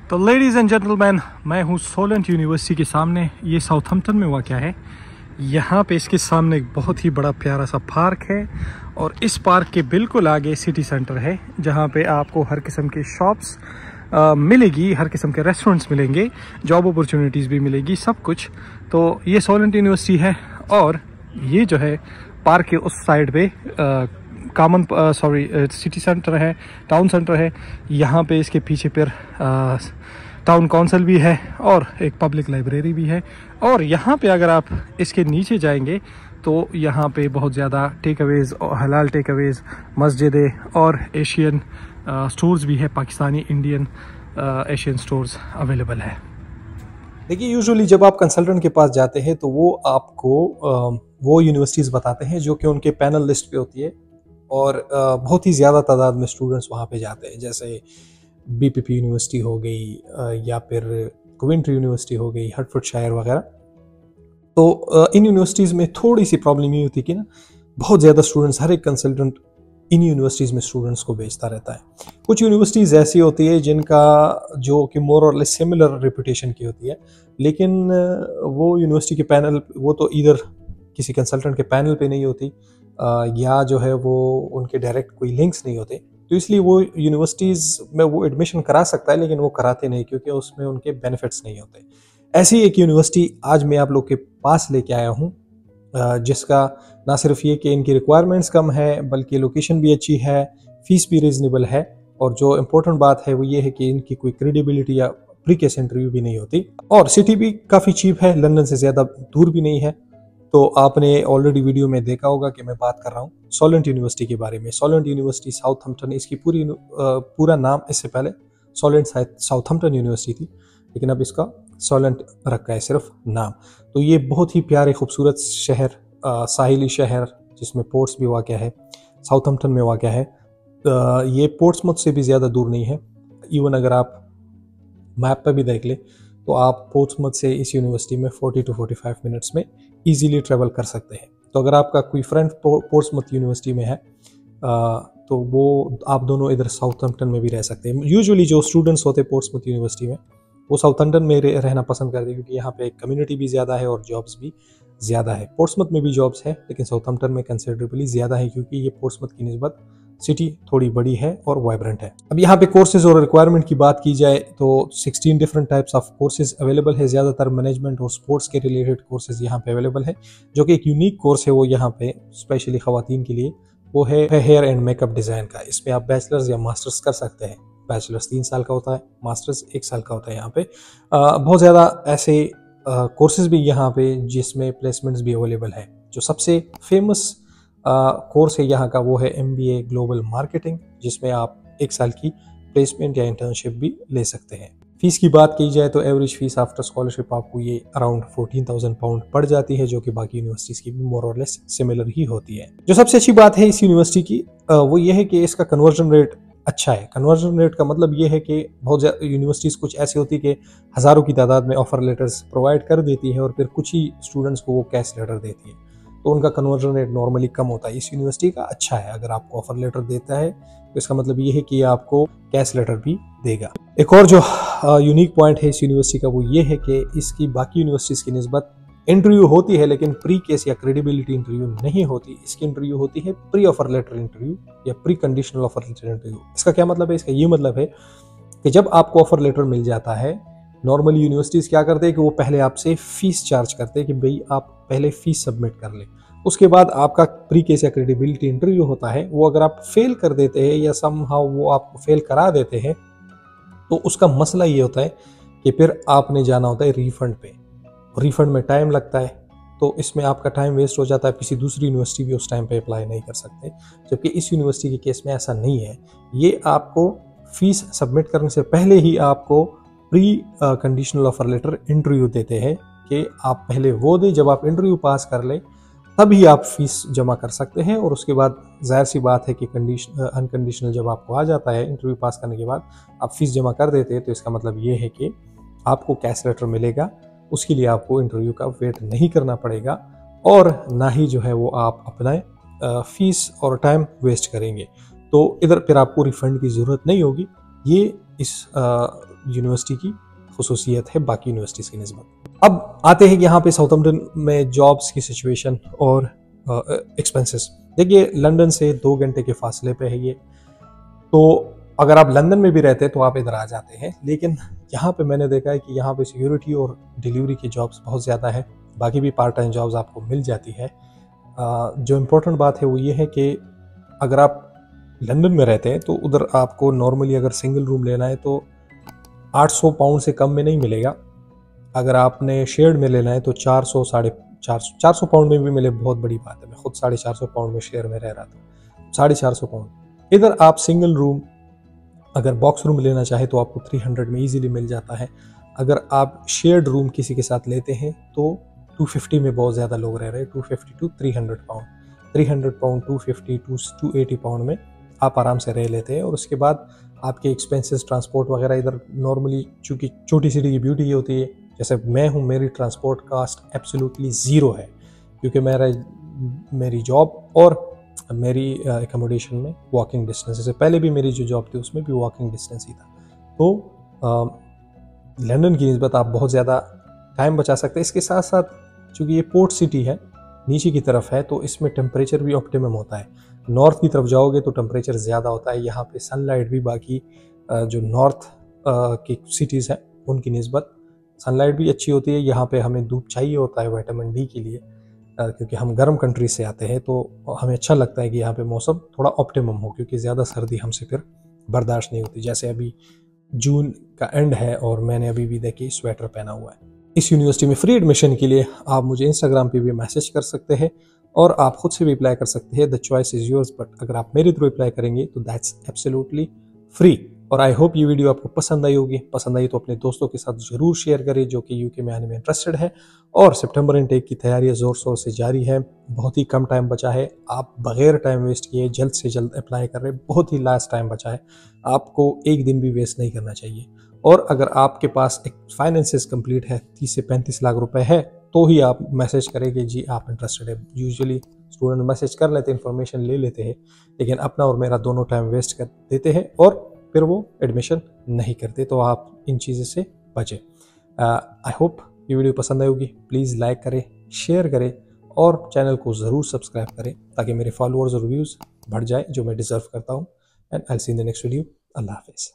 तो ladies and gentleman, मैं हूँ सोलेंट यूनिवर्सिटी के सामने। ये साउथहम्पटन में वाक़या है। यहाँ पे इसके सामने एक बहुत ही बड़ा प्यारा सा पार्क है और इस पार्क के बिल्कुल आगे सिटी सेंटर है, जहाँ पे आपको हर किस्म की शॉप्स मिलेगी, हर किस्म के रेस्टोरेंट्स मिलेंगे, जॉब अपॉर्चुनिटीज़ भी मिलेगी, सब कुछ। तो ये सोलेंट यूनिवर्सिटी है और ये जो है पार्क के उस साइड पे सिटी सेंटर है, टाउन सेंटर है। यहाँ पे इसके पीछे फिर टाउन काउंसिल भी है और एक पब्लिक लाइब्रेरी भी है। और यहाँ पे अगर आप इसके नीचे जाएंगे तो यहाँ पे बहुत ज़्यादा टेक अवेज़, हलाल टेक अवेज़, मस्जिदें और एशियन स्टोर्स भी है, Pakistani Indian Asian stores available है। देखिए, यूजुअली जब आप कंसल्टेंट के पास जाते हैं तो वो आपको वो यूनिवर्सिटीज़ बताते हैं जो कि उनके पैनल लिस्ट पे होती है और बहुत ही ज़्यादा तादाद में स्टूडेंट्स वहाँ पे जाते हैं। जैसे बीपीपी यूनिवर्सिटी हो गई या फिर कोवेंट्री यूनिवर्सिटी हो गई, हर्टफोर्डशायर वगैरह। तो इन यूनिवर्सिटीज़ में थोड़ी सी प्रॉब्लम ये होती है कि ना बहुत ज़्यादा स्टूडेंट्स, हर एक कंसल्टेंट इन यूनिवर्सिटीज़ में स्टूडेंट्स को भेजता रहता है। कुछ यूनिवर्सिटीज़ ऐसी होती है जिनका जो कि मोर और लेस सिमिलर रेपुटेशन की होती है, लेकिन वो यूनिवर्सिटी के पैनल, वो तो इधर किसी कंसल्टेंट के पैनल पे नहीं होती या जो है वो उनके डायरेक्ट कोई लिंक्स नहीं होते। तो इसलिए वो यूनिवर्सिटीज़ में वो एडमिशन करा सकता है, लेकिन वो कराते नहीं क्योंकि उसमें उनके बेनिफिट्स नहीं होते। ऐसी एक यूनिवर्सिटी आज मैं आप लोग के पास लेके आया हूँ, जिसका ना सिर्फ ये कि इनकी रिक्वायरमेंट्स कम है बल्कि लोकेशन भी अच्छी है, फीस भी रीजनेबल है, और जो इम्पोर्टेंट बात है वो ये है कि इनकी कोई क्रेडिबिलिटी या प्री केस इंटरव्यू भी नहीं होती, और सिटी भी काफ़ी चीप है, लंदन से ज़्यादा दूर भी नहीं है। तो आपने ऑलरेडी वीडियो में देखा होगा कि मैं बात कर रहा हूँ सोलेंट यूनिवर्सिटी के बारे में। सोलेंट यूनिवर्सिटी साउथहम्पटन, इसकी पूरा नाम इससे पहले सोलेंट साउथहम्पटन यूनिवर्सिटी थी, लेकिन अब इसका सोलेंट रखा है सिर्फ नाम। तो ये बहुत ही प्यारे खूबसूरत शहर, साहिली शहर जिसमें पोर्ट्स भी वाक़या है, साउथहम्पटन में वाक़या है। ये पोर्ट्समथ से भी ज़्यादा दूर नहीं है। इवन अगर आप मैप पर भी देख ले तो आप पोर्ट्समथ से इस यूनिवर्सिटी में 40 to 45 मिनट्स में इजीली ट्रैवल कर सकते हैं। तो अगर आपका कोई फ्रेंड पोर्ट्समथ यूनिवर्सिटी में है तो वो आप दोनों इधर साउथहम्पटन में भी रह सकते हैं। यूजुअली जो स्टूडेंट्स होते हैं पोर्ट्समथ यूनिवर्सिटी में वो साउथहम्पटन में रहना पसंद करते हैं क्योंकि यहाँ पे कम्युनिटी भी ज़्यादा है और जॉब्स भी ज़्यादा है। पोर्ट्समथ में भी जॉब्स है लेकिन साउथहम्पटन में कंसिडरेबली ज़्यादा है क्योंकि ये पोर्ट्समथ की निस्बत सिटी थोड़ी बड़ी है और वाइब्रेंट है। अब यहाँ पे कोर्सेज और रिक्वायरमेंट की बात की जाए तो 16 different types of courses available है। ज़्यादातर मैनेजमेंट और स्पोर्ट्स के रिलेटेड कोर्सेज यहाँ पे अवेलेबल है। जो कि एक यूनिक कोर्स है वो यहाँ पे स्पेशली खवातीन के लिए, वो है हेयर एंड मेकअप डिज़ाइन का। इसमें आप बैचलर्स या मास्टर्स कर सकते हैं। बैचलर्स 3 साल का होता है, मास्टर्स 1 साल का होता है। यहाँ पे बहुत ज़्यादा ऐसे कोर्सेज भी यहाँ पे जिसमें प्लेसमेंट्स भी अवेलेबल है। जो सबसे फेमस कोर्स है यहाँ का वो है MBA ग्लोबल मार्केटिंग, जिसमें आप 1 साल की प्लेसमेंट या इंटर्नशिप भी ले सकते हैं। फीस की बात की जाए तो एवरेज फीस आफ्टर स्कॉलरशिप आपको ये अराउंड 14,000 पाउंड पड़ जाती है, जो कि बाकी यूनिवर्सिटीज़ की भी मोर और लेस सिमिलर ही होती है। जो सबसे अच्छी बात है इस यूनिवर्सिटी की वो ये है कि इसका कन्वर्जन रेट अच्छा है। कन्वर्जन रेट का मतलब ये है कि बहुत ज़्यादा यूनिवर्सिटीज़ कुछ ऐसी होती है कि हज़ारों की तादाद में ऑफर लेटर्स प्रोवाइड कर देती है और फिर कुछ ही स्टूडेंट्स को वो कैश लेटर देती है, तो उनका कन्वर्जन रेट नॉर्मली कम होता है। इस यूनिवर्सिटी का अच्छा है, अगर आपको ऑफर लेटर देता है तो इसका मतलब ये है कि आपको कैश लेटर भी देगा। एक और जो यूनिक पॉइंट है इस यूनिवर्सिटी का वो ये है कि इसकी बाकी यूनिवर्सिटीज़ की निस्बत इंटरव्यू होती है लेकिन प्री केस या क्रेडिबिलिटी इंटरव्यू नहीं होती। इसकी इंटरव्यू होती है प्री ऑफर लेटर इंटरव्यू या pre conditional offer letter interview. इसका क्या मतलब है? इसका ये मतलब है कि जब आपको ऑफर लेटर मिल जाता है, नॉर्मली यूनिवर्सिटीज़ क्या करते हैं कि वो पहले आपसे फीस चार्ज करते हैं कि भाई आप पहले फीस सबमिट कर लें। उसके बाद आपका प्री केस या क्रेडिबिलिटी इंटरव्यू होता है। वो अगर आप फेल कर देते हैं या समहाउ वो आपको फेल करा देते हैं तो उसका मसला ये होता है कि फिर आपने जाना होता है रिफंड पे। रिफंड में टाइम लगता है, तो इसमें आपका टाइम वेस्ट हो जाता है। किसी दूसरी यूनिवर्सिटी भी उस टाइम पे अप्लाई नहीं कर सकते, जबकि इस यूनिवर्सिटी के केस में ऐसा नहीं है। ये आपको फीस सबमिट करने से पहले ही आपको pre conditional offer letter interview देते हैं कि आप पहले वो दें, जब आप इंटरव्यू पास कर लें तभी आप फीस जमा कर सकते हैं। और उसके बाद जाहिर सी बात है कि अनकंडीशनल जब आपको आ जाता है इंटरव्यू पास करने के बाद आप फीस जमा कर देते हैं, तो इसका मतलब ये है कि आपको कैश लेटर मिलेगा। उसके लिए आपको इंटरव्यू का वेट नहीं करना पड़ेगा और ना ही जो है वो आप अपना फीस और टाइम वेस्ट करेंगे। तो इधर फिर आपको रिफंड की ज़रूरत नहीं होगी। ये इस यूनिवर्सिटी की खुसूसियत है बाकी यूनिवर्सिटीज़ की निस्बत। अब आते हैं कि यहाँ पे साउथहैम्पटन में जॉब्स की सिचुएशन और एक्सपेंसेस। देखिए लंदन से 2 घंटे के फासले पे है ये, तो अगर आप लंदन में भी रहते हैं तो आप इधर आ जाते हैं, लेकिन यहाँ पे मैंने देखा है कि यहाँ पे सिक्योरिटी और डिलीवरी की जॉब्स बहुत ज़्यादा है, बाकी भी पार्ट टाइम जॉब्स आपको मिल जाती है। जो इम्पोर्टेंट बात है वो ये है कि अगर आप लंदन में रहते हैं तो उधर आपको नॉर्मली अगर सिंगल रूम लेना है तो 800 पाउंड से कम में नहीं मिलेगा। अगर आपने शेयर्ड में लेना है तो 400 साढ़े 400 पाउंड में भी मिले, बहुत बड़ी बात है। मैं खुद 450 पाउंड में शेयर में रह रहा था, 450 पाउंड। इधर आप सिंगल रूम अगर बॉक्स रूम लेना चाहे तो आपको 300 में इजीली मिल जाता है। अगर आप शेयर्ड रूम किसी के साथ लेते हैं तो 250 में बहुत ज़्यादा लोग रह रहे हैं, 250 to 300 pound, 300 pound 250 to 280 pound में आप आराम से रह लेते हैं। और उसके बाद आपके एक्सपेंसेस ट्रांसपोर्ट वगैरह इधर नॉर्मली, चूँकि छोटी सिटी की ब्यूटी ये होती है, जैसे मैं हूँ, मेरी ट्रांसपोर्ट कास्ट एब्सोल्युटली ज़ीरो है, क्योंकि मेरी जॉब और मेरी एकोमोडेशन में वॉकिंग डिस्टेंस, से पहले भी मेरी जो जॉब थी उसमें भी वॉकिंग डिस्टेंस ही था। तो लंदन की निस्बत आप बहुत ज़्यादा टाइम बचा सकते हैं। इसके साथ साथ चूँकि ये पोर्ट सिटी है, नीचे की तरफ है, तो इसमें टेम्परेचर भी ऑप्टिमम होता है। नॉर्थ की तरफ जाओगे तो टेम्परेचर ज़्यादा होता है। यहाँ पे सनलाइट भी बाकी जो नॉर्थ की सिटीज़ हैं उनकी निस्बत सनलाइट भी अच्छी होती है। यहाँ पे हमें धूप चाहिए होता है विटामिन डी के लिए, क्योंकि हम गर्म कंट्री से आते हैं, तो हमें अच्छा लगता है कि यहाँ पे मौसम थोड़ा ऑप्टिमम हो, क्योंकि ज़्यादा सर्दी हमसे फिर बर्दाश्त नहीं होती। जैसे अभी जून का एंड है और मैंने अभी भी देखिए स्वेटर पहना हुआ है। इस यूनिवर्सिटी में फ्री एडमिशन के लिए आप मुझे इंस्टाग्राम पे भी मैसेज कर सकते हैं और आप खुद से भी अप्लाई कर सकते हैं। The choice is yours, but अगर आप मेरे थ्रू अप्लाई करेंगे तो दैट्स एब्सोल्युटली फ्री। और आई होप ये वीडियो आपको पसंद आई होगी। पसंद आई तो अपने दोस्तों के साथ ज़रूर शेयर करें जो कि यूके में आने में इंटरेस्टेड है। और सितंबर इनटेक की तैयारियां ज़ोर शोर से जारी है। बहुत ही कम टाइम बचा है, आप बगैर टाइम वेस्ट किए जल्द से जल्द अप्लाई कर रहे हैं। बहुत ही लास्ट टाइम बचा है, आपको एक दिन भी वेस्ट नहीं करना चाहिए। और अगर आपके पास एक फाइनेंसेस कंप्लीट है, 30 से 35 लाख रुपए है, तो ही आप मैसेज करें कि जी आप इंटरेस्टेड है। यूजुअली स्टूडेंट मैसेज कर लेते हैं, इन्फॉर्मेशन ले लेते हैं, लेकिन अपना और मेरा दोनों टाइम वेस्ट कर देते हैं और फिर वो एडमिशन नहीं करते। तो आप इन चीज़ों से बचें। आई होप ये वीडियो पसंद आई होगी। प्लीज़ लाइक करें, शेयर करें और चैनल को ज़रूर सब्सक्राइब करें ताकि मेरे फॉलोअर्स और व्यूज़ बढ़ जाए, जो मैं डिज़र्व करता हूँ। And I will see in the next video. अल्लाह हाफिज़।